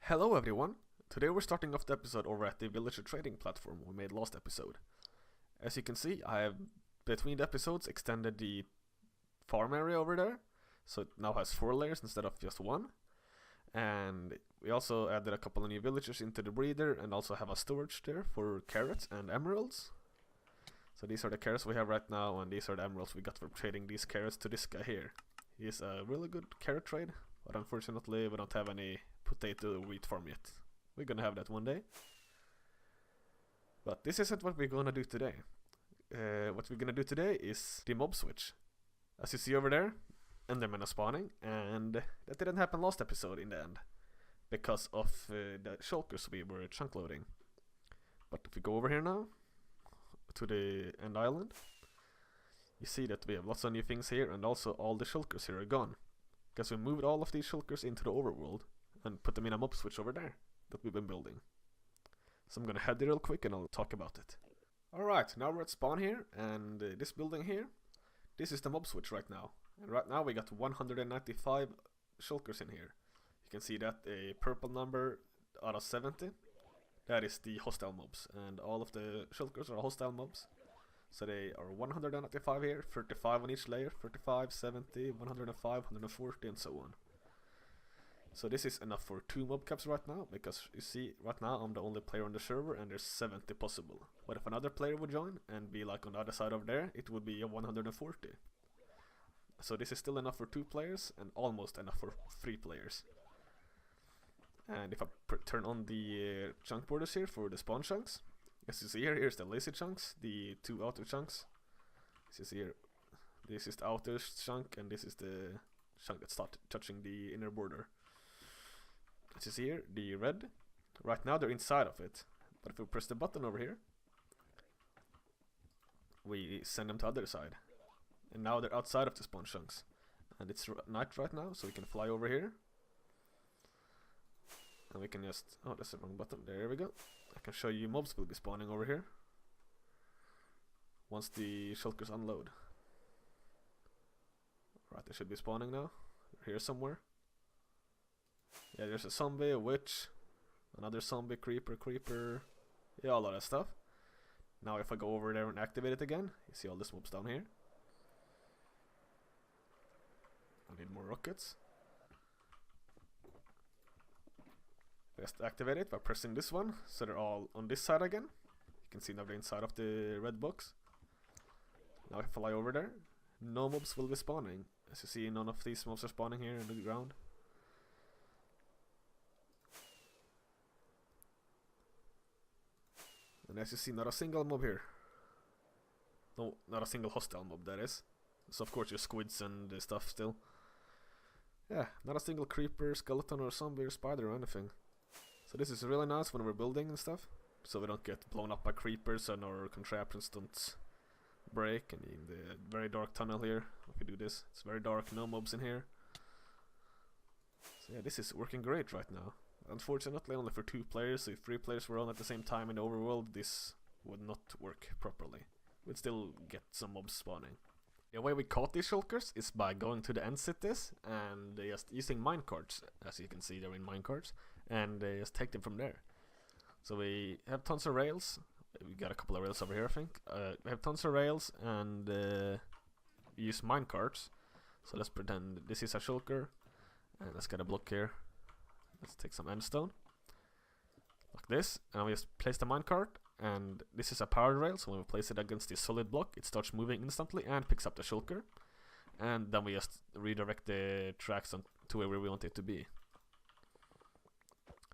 Hello everyone! Today we're starting off the episode over at the villager trading platform we made last episode. As you can see, I have between the episodes extended the farm area over there, so it now has 4 layers instead of just 1. And we also added a couple of new villagers into the breeder and also have a storage there for carrots and emeralds. So these are the carrots we have right now, and these are the emeralds we got for trading these carrots to this guy here. He's a really good carrot trade, but unfortunately we don't have any potato wheat farm yet. We're gonna have that one day. But this isn't what we're gonna do today. What we're gonna do today is the mob switch. As you see over there, Endermen are spawning, and that didn't happen last episode in the end because of the shulkers we were chunk loading. But if we go over here now to the end island, you see that we have lots of new things here, and also all the shulkers here are gone because we moved all of these shulkers into the overworld and put them in a mob switch over there that we've been building. So I'm gonna head there real quick and I'll talk about it. Alright, now we're at spawn here, and this building here, this is the mob switch right now. And right now we got 195 shulkers in here. You can see that a purple number out of 70. That is the hostile mobs, and all of the shulkers are hostile mobs. So they are 195 here, 35 on each layer, 35, 70, 105, 140 and so on. So this is enough for 2 mob caps right now, because you see, right now I'm the only player on the server and there's 70 possible. But if another player would join and be like on the other side over there, it would be a 140. So this is still enough for 2 players and almost enough for 3 players. And if I turn on the chunk borders here for the spawn chunks, as you see here, here's the lazy chunks, the 2 outer chunks. As you see here, this is the outer chunk and this is the chunk that starts touching the inner border. As you see here, the red, right now they're inside of it, but if we press the button over here, we send them to the other side, and now they're outside of the spawn chunks. And it's night right now, so we can fly over here, and we can just, oh, that's the wrong button, there we go. I can show you mobs will be spawning over here once the shulkers unload. Right, they should be spawning now. They're here somewhere. Yeah, there's a zombie, a witch, another zombie, creeper, yeah, all of that stuff. Now if I go over there and activate it again, you see all these mobs down here. I need more rockets. Just activate it by pressing this one, so they're all on this side again. You can see now they're inside of the red box. Now if I fly over there, no mobs will be spawning. As you see, none of these mobs are spawning here on the ground. And as you see, not a single mob here. No, not a single hostile mob, that is. So of course your squids and the stuff still. Yeah, not a single creeper, skeleton or zombie or spider or anything. So this is really nice when we're building and stuff, so we don't get blown up by creepers and our contraptions don't break. And in the very dark tunnel here, if we do this, it's very dark, no mobs in here. So yeah, this is working great right now. Unfortunately only for 2 players, so if 3 players were on at the same time in the overworld, this would not work properly. We'd still get some mobs spawning. The way we caught these shulkers is by going to the end cities and just using minecarts, as you can see they're in minecarts, and just take them from there. So we have tons of rails, we got a couple of rails over here I think. We have tons of rails and use minecarts. So let's pretend this is a shulker, and let's get a block here. Let's take some endstone, like this, and we just place the minecart, and this is a powered rail, so when we place it against the solid block, it starts moving instantly and picks up the shulker, and then we just redirect the tracks to where we want it to be.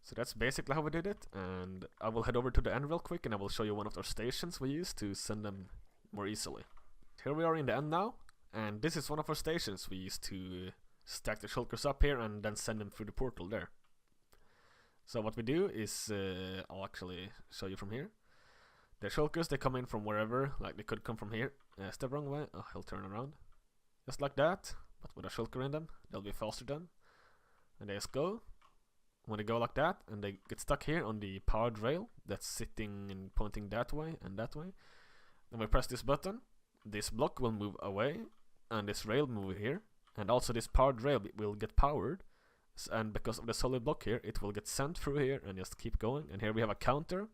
So that's basically how we did it, and I will head over to the end real quick and I will show you one of our stations we use to send them more easily. Here we are in the end now, and this is one of our stations we use to stack the shulkers up here and then send them through the portal there. So what we do is, I'll actually show you from here. The shulkers, they come in from wherever, like they could come from here. Step wrong way, oh, he'll turn around. Just like that, but with a shulker in them, they'll be faster then. And they just go. When they go like that, and they get stuck here on the powered rail, that's sitting and pointing that way and that way. Then we press this button, this block will move away, and this rail move here. And also this powered rail will get powered, And because of the solid block here, it will get sent through here and just keep going. And here we have a counter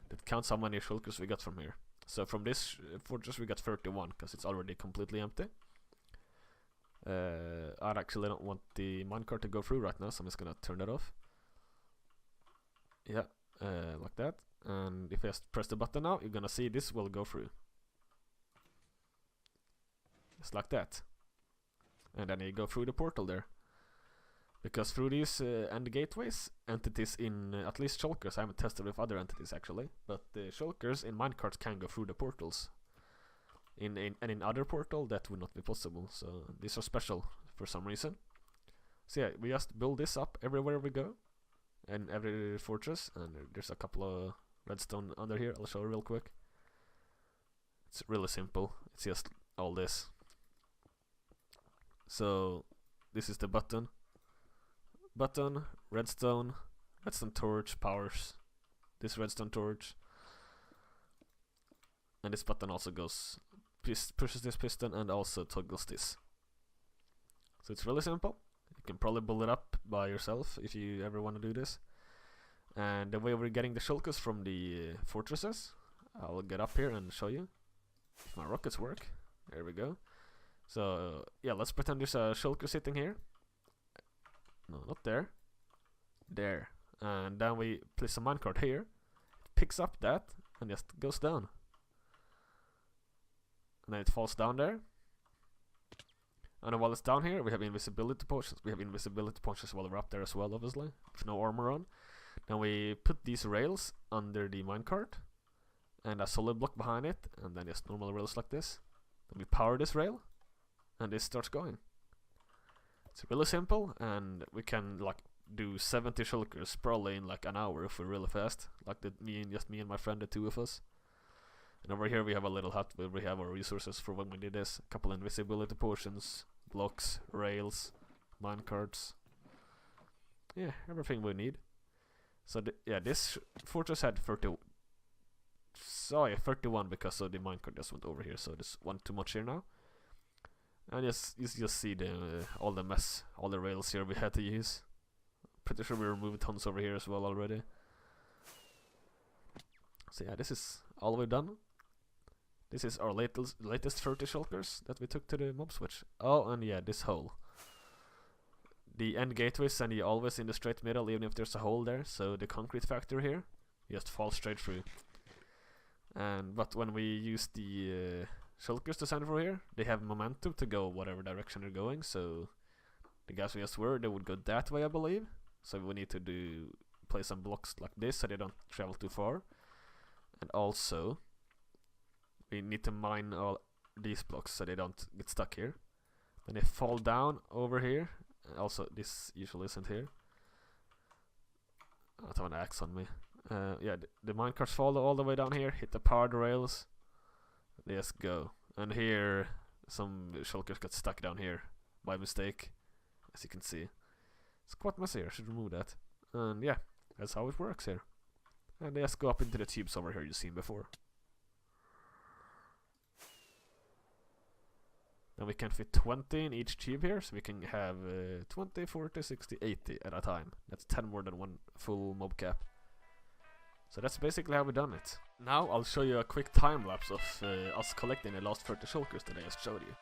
that counts how many shulkers we got from here. So from this fortress we got 31 because it's already completely empty. I actually don't want the minecart to go through right now, so I'm just gonna turn that off. Yeah, like that. And if I just press the button now, you're gonna see this will go through. Just like that. And then you go through the portal there. Because through these end gateways, entities in at least shulkers, I haven't tested with other entities actually, but the shulkers in minecarts can go through the portals. In other portal that would not be possible, so these are special for some reason. So yeah, we just build this up everywhere we go, and every fortress, and there's a couple of redstone under here, I'll show you real quick. It's really simple, it's just all this. So this is the button, redstone torch powers this redstone torch, and this button also goes pushes this piston and also toggles this. So it's really simple. You can probably build it up by yourself if you ever want to do this. And the way we're getting the shulkers from the fortresses, I'll get up here and show you if my rockets work. There we go. So yeah, let's pretend there's a shulker sitting here. No, not there. There. And then we place a minecart here. It picks up that and just goes down. And then it falls down there. And while it's down here, we have invisibility potions. We have invisibility potions while we're up there as well, obviously, with no armor on. Then we put these rails under the minecart and a solid block behind it, and then just normal rails like this. Then we power this rail, and this starts going. It's really simple, and we can like do 70 shulkers probably in like an hour if we're really fast. Like me and my friend, the two of us. And over here we have a little hut where we have our resources for when we did this. A couple invisibility potions, blocks, rails, minecarts. Yeah, everything we need. So yeah, this fortress had 31 because of the minecart just went over here. So there's one too much here now. And you just see all the mess, all the rails here we had to use. Pretty sure we removed tons over here as well already. So yeah, this is all we've done. This is our latest 30 shulkers that we took to the mobswitch. Oh, and yeah, this hole. The end gateway send you always in the straight middle, even if there's a hole there. So the concrete factor here just falls straight through. But when we use the shulkers to send through here, they have momentum to go whatever direction they're going. So the guys we just were, they would go that way, I believe. So we need to place some blocks like this so they don't travel too far. And also, we need to mine all these blocks so they don't get stuck here. Then they fall down over here. Also, this usually isn't here. I don't have an axe on me. Yeah, the minecarts fall all the way down here, hit the powered rails. They just go. And here, some shulkers got stuck down here by mistake, as you can see. It's quite messy here, I should remove that. And yeah, that's how it works here. And they just go up into the tubes over here you've seen before. Then we can fit 20 in each tube here, so we can have 20, 40, 60, 80 at a time. That's 10 more than one full mob cap. So that's basically how we've done it. Now I'll show you a quick time lapse of us collecting the last 30 shulkers that I just showed you.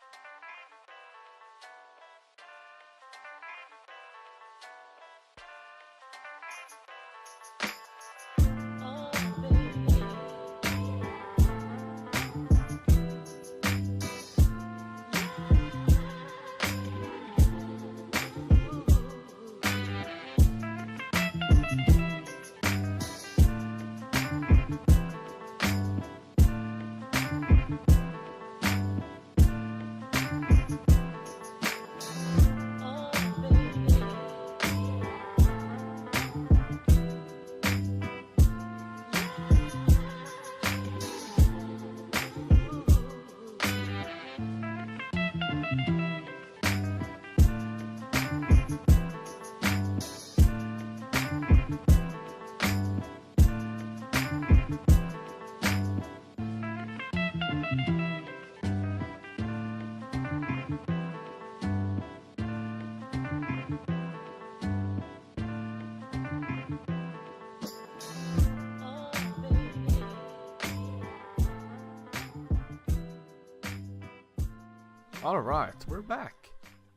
Alright, we're back.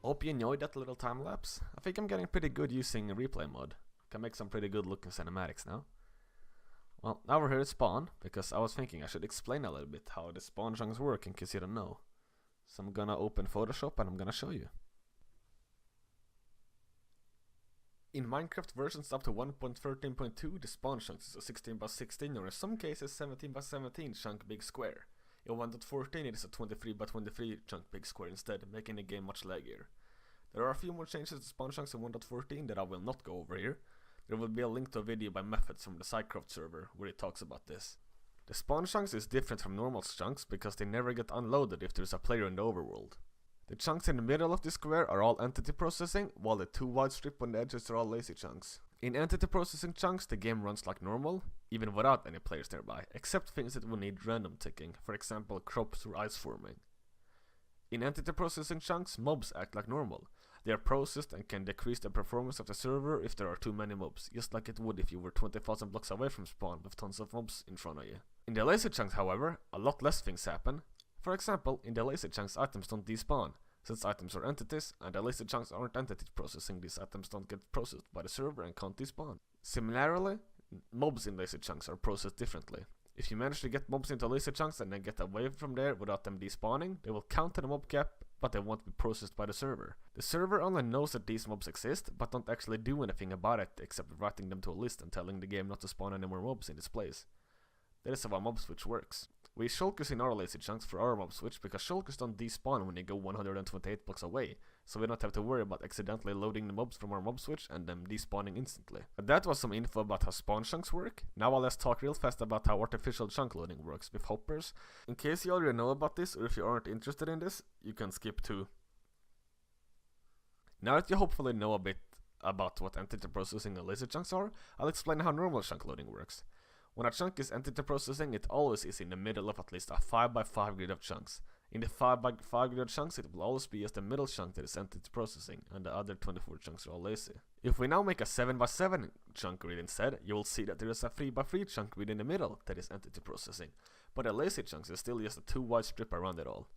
Hope you enjoyed that little time lapse. I think I'm getting pretty good using replay mode. Can make some pretty good looking cinematics now. Well, now we're here at spawn, because I was thinking I should explain a little bit how the spawn chunks work in case you don't know. So I'm gonna open Photoshop and I'm gonna show you. In Minecraft versions up to 1.13.2, the spawn chunks is a 16x16 or in some cases 17x17 chunk big square. In 1.14 it is a 23x23 chunk big square instead, making the game much laggier. There are a few more changes to spawn chunks in 1.14 that I will not go over here. There will be a link to a video by Methods from the Sidecraft server where it talks about this. The spawn chunks is different from normal chunks because they never get unloaded if there's a player in the overworld. The chunks in the middle of the square are all entity processing, while the two wide strip on the edges are all lazy chunks. In entity processing chunks, the game runs like normal, even without any players nearby, except things that will need random ticking, for example crops or ice forming. In entity processing chunks, mobs act like normal. They are processed and can decrease the performance of the server if there are too many mobs, just like it would if you were 20,000 blocks away from spawn with tons of mobs in front of you. In the lazy chunks, however, a lot less things happen. For example, in the lazy chunks items don't despawn. Since items are entities, and the lazy chunks aren't entity processing, these items don't get processed by the server and can't despawn. Similarly, mobs in lazy chunks are processed differently. If you manage to get mobs into lazy chunks and then get away from there without them despawning, they will count to the mob cap, but they won't be processed by the server. The server only knows that these mobs exist, but don't actually do anything about it except writing them to a list and telling the game not to spawn any more mobs in its place. That is how a mobswitch works. We use shulkers in our lazy chunks for our mobswitch because shulkers don't despawn when they go 128 blocks away, so we don't have to worry about accidentally loading the mobs from our mobswitch and them despawning instantly. And that was some info about how spawn chunks work. Now let's talk real fast about how artificial chunk loading works with hoppers. In case you already know about this, or if you aren't interested in this, you can skip to. Now that you hopefully know a bit about what entity processing and lazy chunks are, I'll explain how normal chunk loading works. When a chunk is entity processing, it always is in the middle of at least a 5x5 grid of chunks. In the 5x5 grid of chunks, it will always be as the middle chunk that is entity processing, and the other 24 chunks are all lazy. If we now make a 7x7 chunk grid instead, you will see that there is a 3x3 chunk grid in the middle that is entity processing, but the lazy chunks is still just a 2 wide strip around it all.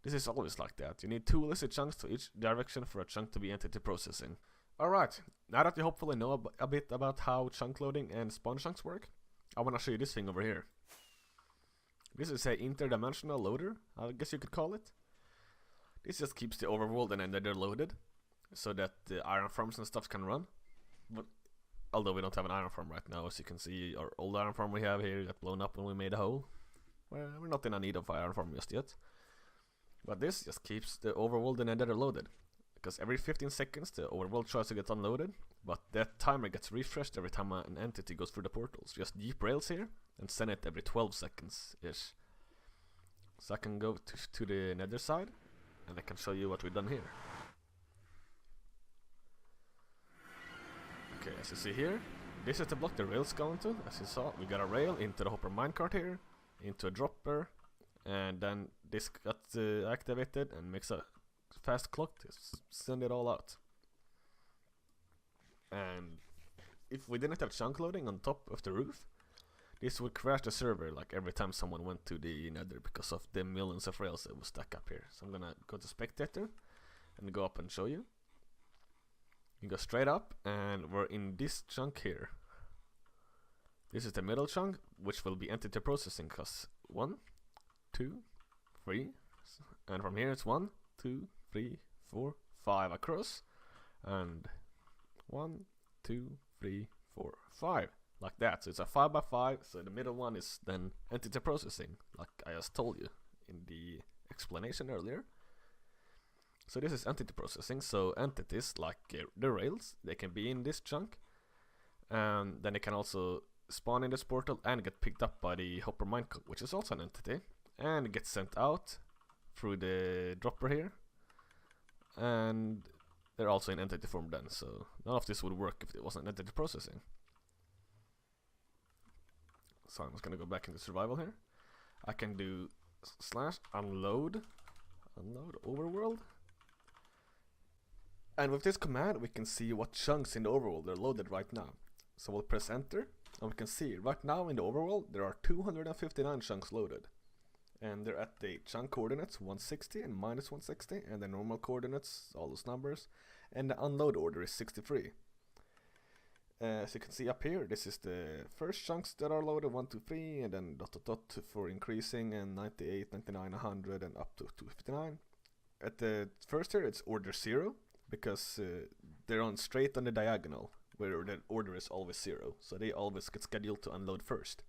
This is always like that. You need 2 lazy chunks to each direction for a chunk to be entity processing. Alright, now that you hopefully know a bit about how chunk loading and spawn chunks work, I want to show you this thing over here. This is a Interdimensional Loader, I guess you could call it. This just keeps the overworld and Nether loaded, so that the iron farms and stuff can run. But although we don't have an iron farm right now, as you can see, our old iron farm we have here got blown up when we made a hole. Well, we're not in a need of an iron farm just yet. But this just keeps the overworld and Nether loaded. Because every 15 seconds the overworld tries to get unloaded, but that timer gets refreshed every time an entity goes through the portals. Just deep rails here and send it every 12 seconds-ish. So I can go to the nether side and I can show you what we've done here. Okay, as you see here, this is the block the rails go into. As you saw, we got a rail into the hopper minecart here, into a dropper, and then this got activated and makes a fast clock to send it all out. And if we didn't have chunk loading on top of the roof, this would crash the server like every time someone went to the nether because of the millions of rails that will stack up here. So I'm gonna go to spectator and go up and show you. You go straight up and we're in this chunk here. This is the middle chunk, which will be entity processing because 1, 2, 3, and from here it's 1, 2, 3, 4, 5 across, and 1, 2, 3, 4, 5, like that. So it's a 5x5, so the middle one is then entity processing, like I just told you in the explanation earlier. So this is entity processing, so entities like the rails, they can be in this chunk, and then they can also spawn in this portal and get picked up by the hopper minecart, which is also an entity, and get sent out through the dropper here. And they're also in entity form then, so none of this would work if it wasn't entity processing. So I'm just gonna go back into survival here. I can do /unload overworld, and with this command we can see what chunks in the overworld are loaded right now. So we'll press enter and we can see right now in the overworld there are 259 chunks loaded. And they're at the chunk coordinates 160 and minus 160, and the normal coordinates, all those numbers, and the unload order is 63. As you can see up here, this is the first chunks that are loaded, 1, 2, 3, and then dot dot dot for increasing, and 98, 99, 100, and up to 259. At the first here, it's order 0, because they're on straight on the diagonal, where the order is always 0, so they always get scheduled to unload first.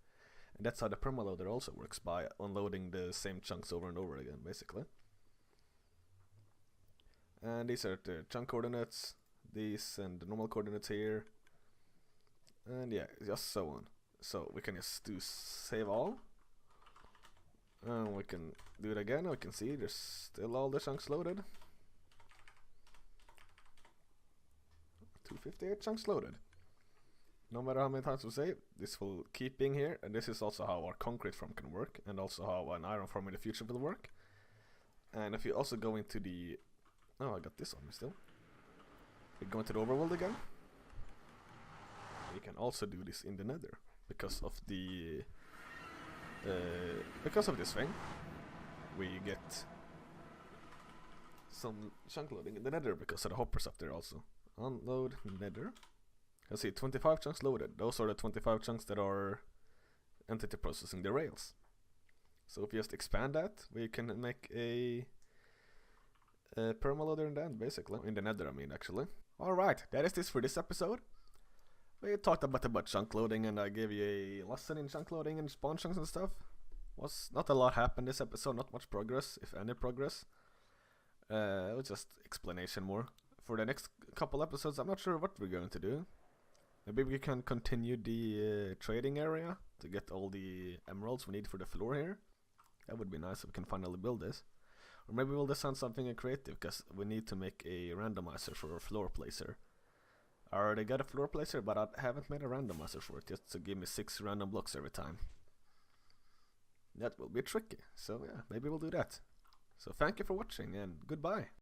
And that's how the permaloader also works, by unloading the same chunks over and over again, basically. And these are the chunk coordinates, these and the normal coordinates here. And yeah, just so on. So we can just do save all. And we can do it again. We can see there's still all the chunks loaded. 258 chunks loaded. No matter how many times we save, this will keep being here, and this is also how our concrete farm can work, and also how an iron farm in the future will work. And if you also go into the... Oh, I got this on me still. We go into the overworld again. You can also do this in the nether, because of the... because of this thing, we get some chunk loading in the nether because of the hoppers up there also. Unload nether. You'll see 25 chunks loaded. Those are the 25 chunks that are entity processing the rails. So if you just expand that, we can make a permaloader in the end, basically. In the nether, I mean, actually. Alright, that is this for this episode. We talked a bit about chunk loading, and I gave you a lesson in chunk loading and spawn chunks and stuff. Was not a lot happened this episode, not much progress, if any progress. It was just explanation more. For the next couple episodes, I'm not sure what we're going to do. Maybe we can continue the trading area to get all the emeralds we need for the floor here. That would be nice if we can finally build this. Or maybe we'll design something creative, because we need to make a randomizer for a floor placer. I already got a floor placer, but I haven't made a randomizer for it yet, so give me 6 random blocks every time. That will be tricky, so yeah, maybe we'll do that. So thank you for watching, and goodbye.